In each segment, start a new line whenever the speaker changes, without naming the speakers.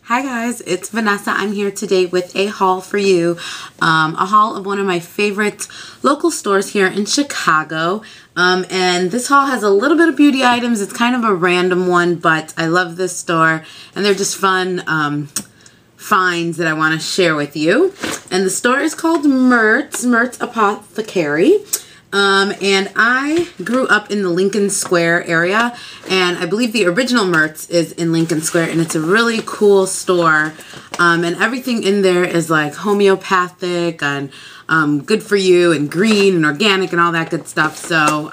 Hi guys, it's Vanessa. I'm here today with a haul for you. A haul of one of my favorite local stores here in Chicago. And this haul has a little bit of beauty items. It's kind of a random one, but I love this store and they're just fun finds that I want to share with you. And the store is called Merz Apothecary. And I grew up in the Lincoln Square area, and I believe the original Merz is in Lincoln Square, and it's a really cool store, and everything in there is like homeopathic and good for you and green and organic and all that good stuff. So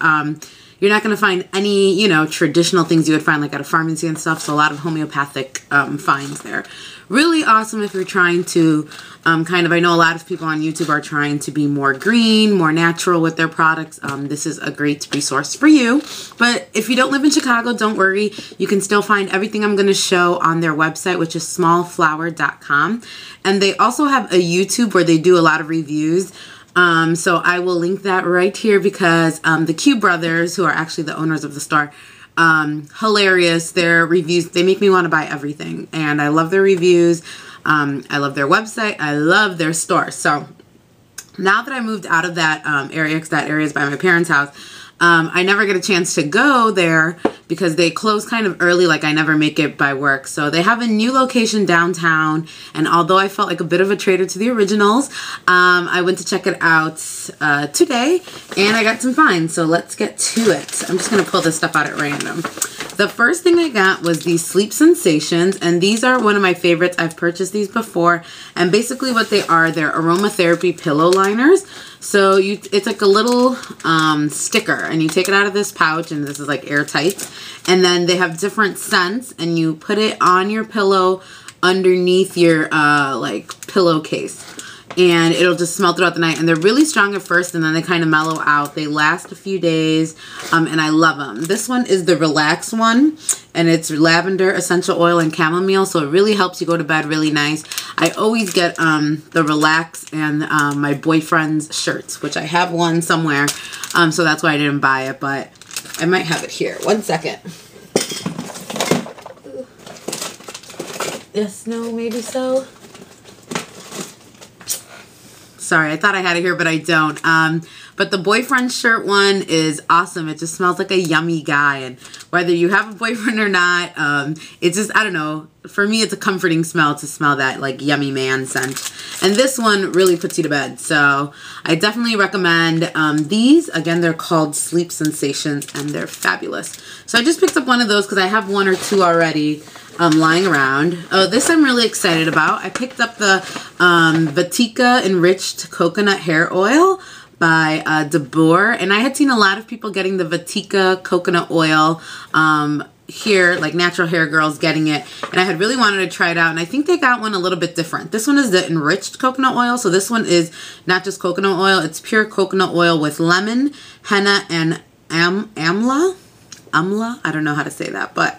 you're not going to find any, you know, traditional things you would find like at a pharmacy and stuff. So a lot of homeopathic finds there. Really awesome if you're trying to I know a lot of people on YouTube are trying to be more green, more natural with their products. This is a great resource for you. But if you don't live in Chicago, don't worry. You can still find everything I'm going to show on their website, which is smallflower.com. And they also have a YouTube where they do a lot of reviews. So I will link that right here because the Q brothers, who are actually the owners of the store, hilarious. Their reviews, they make me want to buy everything, and I love their reviews. I love their website. I love their store. So now that I moved out of that area, because that area is by my parents' house, I never get a chance to go there because they close kind of early, like I never make it by work. So they have a new location downtown, and although I felt like a bit of a traitor to the originals, I went to check it out today, and I got some finds. So let's get to it. I'm just going to pull this stuff out at random. The first thing I got was these Sleep Sensations, and these are one of my favorites. I've purchased these before, and basically what they are, they're aromatherapy pillow liners. So it's like a little sticker, and you take it out of this pouch, and this is like airtight, and then they have different scents, and you put it on your pillow underneath your like pillowcase, and it'll just smell throughout the night. And they're really strong at first, and then they kind of mellow out. They last a few days, and I love them. This one is the Relax one, and it's lavender, essential oil, and chamomile, so it really helps you go to bed really nice. I always get the Relax and my boyfriend's shirts, which I have one somewhere, so that's why I didn't buy it, but I might have it here. One second. Yes, no, maybe so. Sorry, I thought I had it here, but I don't. But the boyfriend shirt one is awesome. It just smells like a yummy guy. And whether you have a boyfriend or not, it's just, I don't know. For me, it's a comforting smell to smell that like yummy man scent. And this one really puts you to bed. So I definitely recommend these. Again, they're called Sleep Sensations, and they're fabulous. So I just picked up one of those because I have one or two already lying around. Oh, this I'm really excited about. I picked up the Vatika Enriched Coconut Hair Oil by DeBoer, and I had seen a lot of people getting the Vatika coconut oil here, like natural hair girls getting it, and I had really wanted to try it out, and I think they got one a little bit different. This one is the enriched coconut oil, so this one is not just coconut oil, it's pure coconut oil with lemon, henna, and amla. I don't know how to say that, but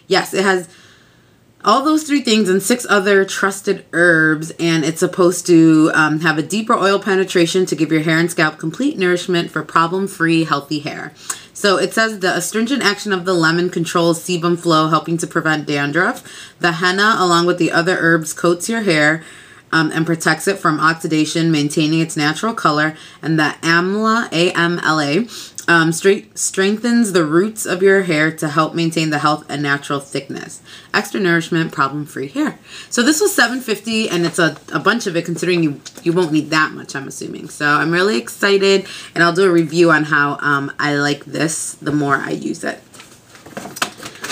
yes, it has all those three things and 6 other trusted herbs, and it's supposed to have a deeper oil penetration to give your hair and scalp complete nourishment for problem-free, healthy hair. So it says the astringent action of the lemon controls sebum flow, helping to prevent dandruff. The henna, along with the other herbs, coats your hair and protects it from oxidation, maintaining its natural color. And the amla, A-M-L-A, strengthens the roots of your hair to help maintain the health and natural thickness. Extra nourishment, problem-free hair. So this was $7.50, and it's a bunch of it, considering you won't need that much, I'm assuming. So I'm really excited, and I'll do a review on how I like this the more I use it.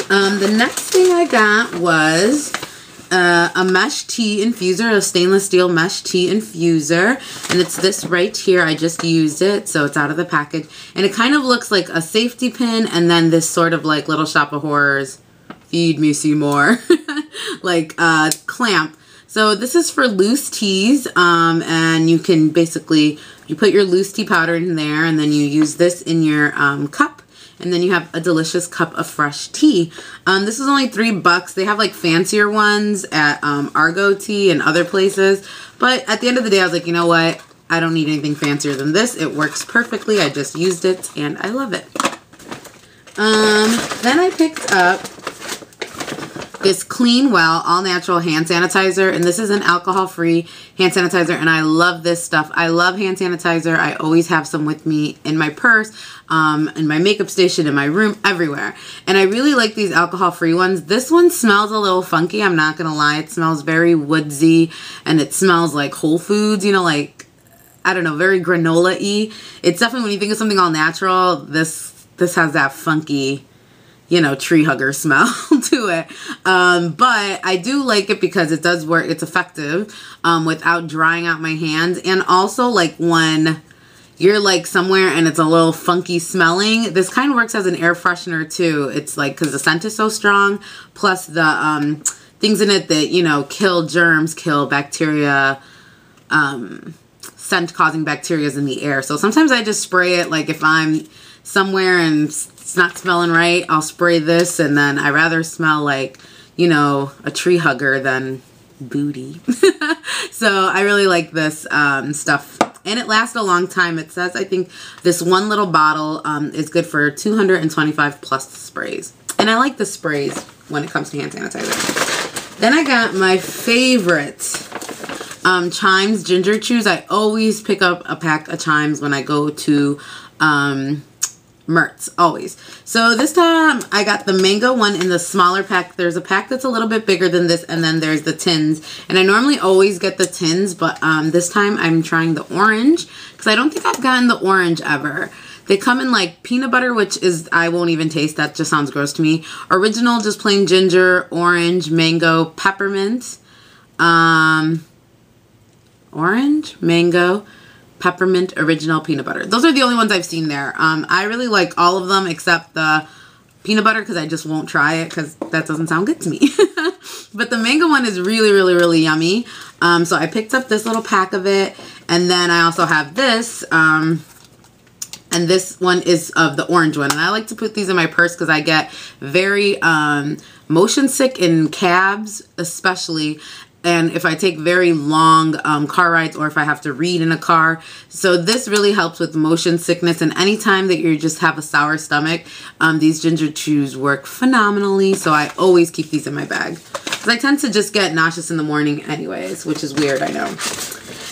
The next thing I got was a mesh tea infuser, a stainless steel mesh tea infuser, and it's this right here. I just used it, so it's out of the package, and it kind of looks like a safety pin, and then this sort of like Little Shop of Horrors, feed me Seymour, like clamp. So this is for loose teas, and you can basically, you put your loose tea powder in there, and then you use this in your cup, and then you have a delicious cup of fresh tea. This is only $3. They have like fancier ones at Argo Tea and other places. But at the end of the day, I was like, you know what? I don't need anything fancier than this. It works perfectly. I just used it and I love it. Then I picked up this Clean Well all natural hand sanitizer, and this is an alcohol-free hand sanitizer, and I love this stuff. I love hand sanitizer. I always have some with me in my purse, in my makeup station, in my room, everywhere. And I really like these alcohol-free ones. This one smells a little funky, I'm not gonna lie. It smells very woodsy, and it smells like Whole Foods, you know, like, I don't know, very granola-y. It's definitely, when you think of something all natural, this has that funky, you know, tree hugger smell to it. But I do like it because it does work. It's effective without drying out my hands. And also, like, when you're like somewhere and it's a little funky smelling, this kind of works as an air freshener too. It's like, because the scent is so strong, plus the things in it that, you know, kill germs, kill bacteria, scent causing bacteria in the air. So sometimes I just spray it, like if I'm somewhere and it's not smelling right, I'll spray this, and then I rather smell like, you know, a tree hugger than booty. So I really like this stuff, and it lasts a long time. It says, I think this one little bottle is good for 225 plus sprays, and I like the sprays when it comes to hand sanitizer. Then I got my favorite Chimes Ginger Chews. I always pick up a pack of Chimes when I go to Merz, always. So this time I got the mango one in the smaller pack. There's a pack that's a little bit bigger than this, and then there's the tins. And I normally always get the tins, but this time I'm trying the orange, because I don't think I've gotten the orange ever. They come in like peanut butter, which is, I won't even taste. That just sounds gross to me. Original, just plain ginger, orange, mango, peppermint. Orange, mango, peppermint, original, peanut butter. Those are the only ones I've seen there. I really like all of them except the peanut butter, because I just won't try it because that doesn't sound good to me. But the mango one is really, really, really yummy. So I picked up this little pack of it, and then I also have this, and this one is of the orange one. And I like to put these in my purse because I get very motion sick in cabs, especially. And if I take very long car rides, or if I have to read in a car. So this really helps with motion sickness, and anytime that you just have a sour stomach, these ginger chews work phenomenally. So I always keep these in my bag, because I tend to just get nauseous in the morning anyways, which is weird, I know.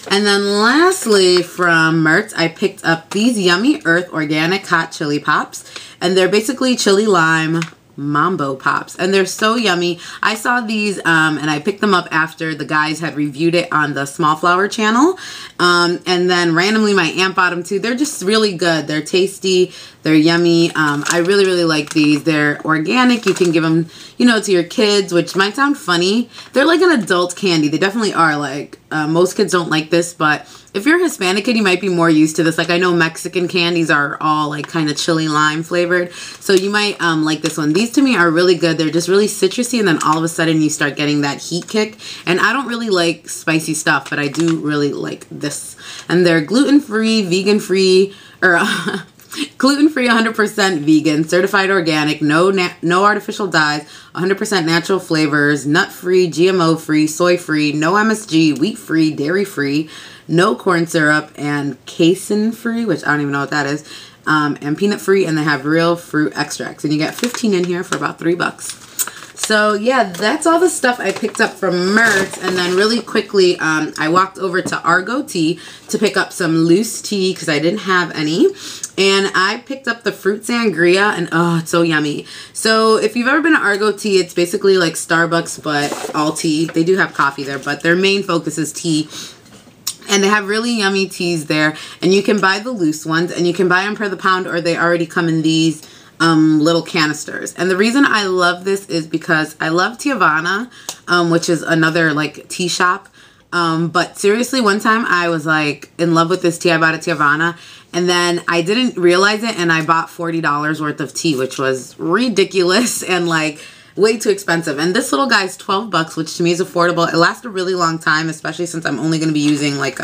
And then lastly, from Merz, I picked up these Yummy Earth Organic Hot Chili Pops, and they're basically chili lime mambo pops, and they're so yummy. I saw these and I picked them up after the guys had reviewed it on the Small Flower channel, and then randomly my aunt bought them too. They're just really good. They're tasty, they're yummy. I really, really like these. They're organic. You can give them, you know, to your kids, which might sound funny. They're like an adult candy. They definitely are. Like most kids don't like this, but if you're a Hispanic kid, you might be more used to this. Like, I know Mexican candies are all like kind of chili lime flavored, so you might like this one. These to me are really good. They're just really citrusy, and then all of a sudden you start getting that heat kick. And I don't really like spicy stuff, but I do really like this. And they're gluten-free, vegan-free, or gluten-free, 100% vegan, certified organic, no artificial dyes, 100% natural flavors, nut-free, GMO-free, soy-free, no MSG, wheat-free, dairy-free, no corn syrup, and casein-free, which I don't even know what that is, and peanut-free, and they have real fruit extracts. And you get 15 in here for about $3. So yeah, that's all the stuff I picked up from Merz. And then really quickly, I walked over to Argo Tea to pick up some loose tea because I didn't have any. And I picked up the fruit sangria, and oh, it's so yummy. So if you've ever been to Argo Tea, it's basically like Starbucks, but all tea. They do have coffee there, but their main focus is tea. And they have really yummy teas there. And you can buy the loose ones, and you can buy them per the pound, or they already come in these little canisters. And the reason I love this is because I love Tiavana, which is another like tea shop. But seriously, one time I was like in love with this tea. I bought at Tiavana, and then I didn't realize it, and I bought $40 worth of tea, which was ridiculous and like way too expensive. And this little guy's $12, which to me is affordable. It lasts a really long time, especially since I'm only going to be using like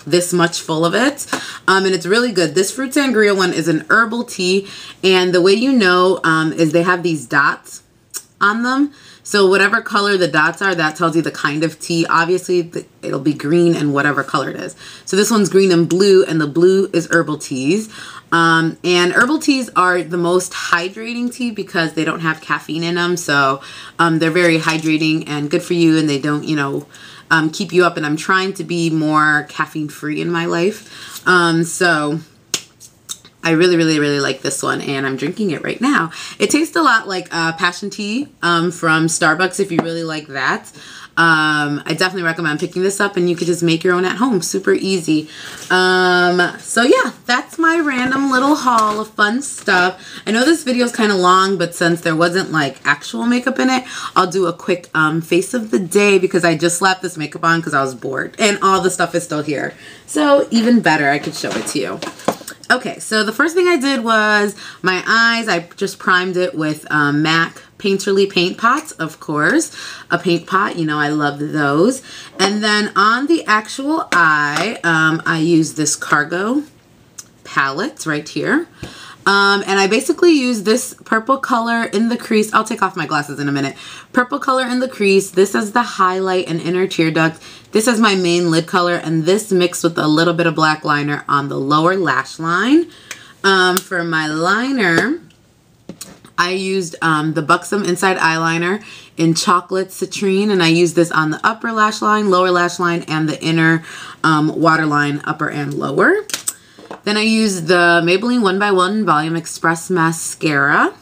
this much full of it. And it's really good. This fruit sangria one is an herbal tea, and the way you know is they have these dots on them. So whatever color the dots are, that tells you the kind of tea. Obviously, it'll be green and whatever color it is. So this one's green and blue, and the blue is herbal teas. And herbal teas are the most hydrating tea because they don't have caffeine in them. So they're very hydrating and good for you, and they don't, you know, keep you up. And I'm trying to be more caffeine free in my life. So I really, really, really like this one, and I'm drinking it right now. It tastes a lot like passion tea from Starbucks if you really like that. I definitely recommend picking this up, and you could just make your own at home. Super easy. So yeah, that's my random little haul of fun stuff. I know this video is kind of long, but since there wasn't like actual makeup in it, I'll do a quick face of the day because I just slapped this makeup on because I was bored, and all the stuff is still here. So even better, I could show it to you. Okay, so the first thing I did was my eyes. I just primed it with MAC Painterly paint pots, of course. A paint pot, you know, I love those. And then on the actual eye, I use this Cargo palette right here. And I basically use this purple color in the crease. I'll take off my glasses in a minute. Purple color in the crease. This is the highlight and inner tear duct. This is my main lid color, and this mixed with a little bit of black liner on the lower lash line. For my liner, I used the Buxom Inside Eyeliner in Chocolate Citrine, and I used this on the upper lash line, lower lash line, and the inner waterline, upper and lower. Then I used the Maybelline 1x1 Volume Express Mascara.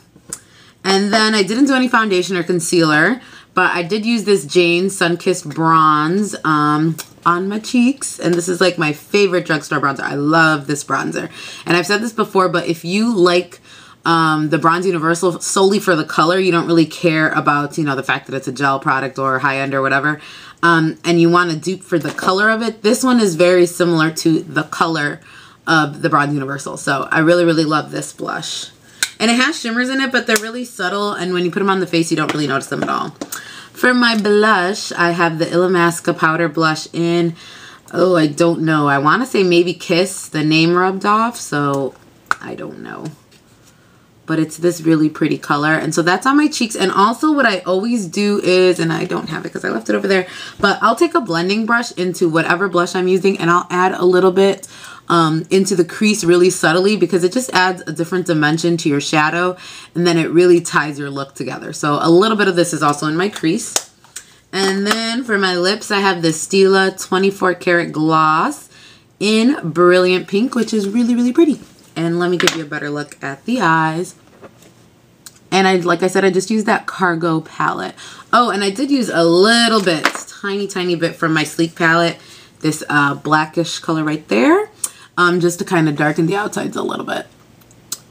And then I didn't do any foundation or concealer, but I did use this Jane Sunkissed Bronze on my cheeks. And this is like my favorite drugstore bronzer. I love this bronzer. And I've said this before, but if you like the Bronze Universal solely for the color, you don't really care about, you know, the fact that it's a gel product or high-end or whatever, and you want to dupe for the color of it, this one is very similar to the color of the Bronze Universal. So I really, really love this blush. And it has shimmers in it, but they're really subtle, and when you put them on the face, you don't really notice them at all. For my blush, I have the Illamasqua Powder Blush in, oh, I don't know. I want to say maybe Kiss, the name rubbed off, so I don't know. But it's this really pretty color, and so that's on my cheeks. And also what I always do is, and I don't have it because I left it over there, but I'll take a blending brush into whatever blush I'm using, and I'll add a little bit into the crease really subtly, because it just adds a different dimension to your shadow, and then it really ties your look together. So a little bit of this is also in my crease. And then for my lips, I have the Stila 24 Karat Gloss in Brilliant Pink, which is really, really pretty. And let me give you a better look at the eyes. And like I said, I just used that Cargo palette. Oh, and I did use a little bit, tiny bit from my Sleek palette. This blackish color right there. Just to kind of darken the outsides a little bit.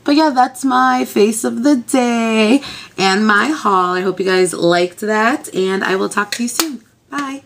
But yeah, that's my face of the day and my haul. I hope you guys liked that, and I will talk to you soon. Bye.